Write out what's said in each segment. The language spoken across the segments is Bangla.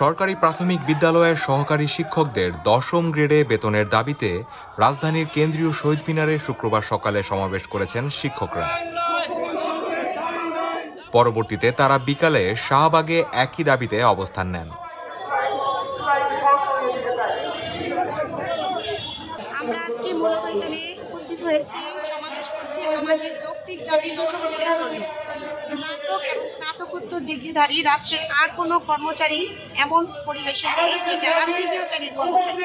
সরকারি প্রাথমিক বিদ্যালয়ের সহকারী শিক্ষকদের ১০ম গ্রেডে বেতনের দাবিতে রাজধানীর কেন্দ্রীয় শহীদ মিনারে শুক্রবার সকালে সমাবেশ করেছেন শিক্ষকরা। পরবর্তীতে তারা বিকালে শাহবাগে একই দাবিতে অবস্থান নেন। আমরা আজকে মূলত এখানে উপস্থিত হয়েছি, সমাবেশ করছি আমাদের যৌক্তিক দাবি ১০ম গ্রেডের জন্য। স্নাতক এবং স্নাতকোত্তর ডিগ্রিধারী রাষ্ট্রের আর কোনো কর্মচারী এমন পরিবেশে নেই যে যারা তৃতীয় শ্রেণীর কর্মচারী।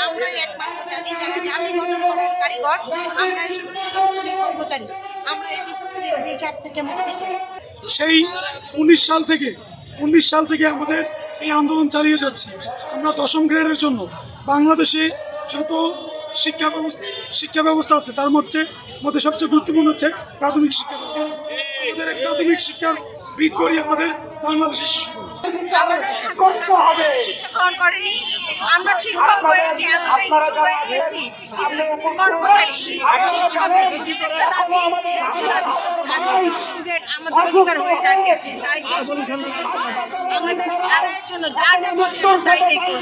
আমরাই একমাত্র জাতি যারা জাতি গঠন করার কারিগর, আমরাই শুধু তৃতীয় শ্রেণীর কর্মচারী। আমরা এই তৃতীয় শ্রেণীর অভিশাপ থেকে মুক্তি চাই। সেই ১৯ সাল থেকে আমাদের এই আন্দোলন চালিয়ে যাচ্ছি। আমরা ১০ম গ্রেডের জন্য বাংলাদেশে যত শিক্ষা ব্যবস্থা আছে তার মধ্যে সবচেয়ে গুরুত্বপূর্ণ হচ্ছে প্রাথমিক শিক্ষা ব্যবস্থা। আমাদের প্রাথমিক শিক্ষার ভিত করি আমাদের বাংলাদেশের শিশুগুলো। আমাদের শিক্ষা করেনি, আমরা শিক্ষক হয়ে এতটাই নিচু হয়ে গেছি, আমাদের অধিকার হয়ে দাঁড়িয়েছে। তাই আমাদের আদায়ের জন্য যা যা তাই দেখুন।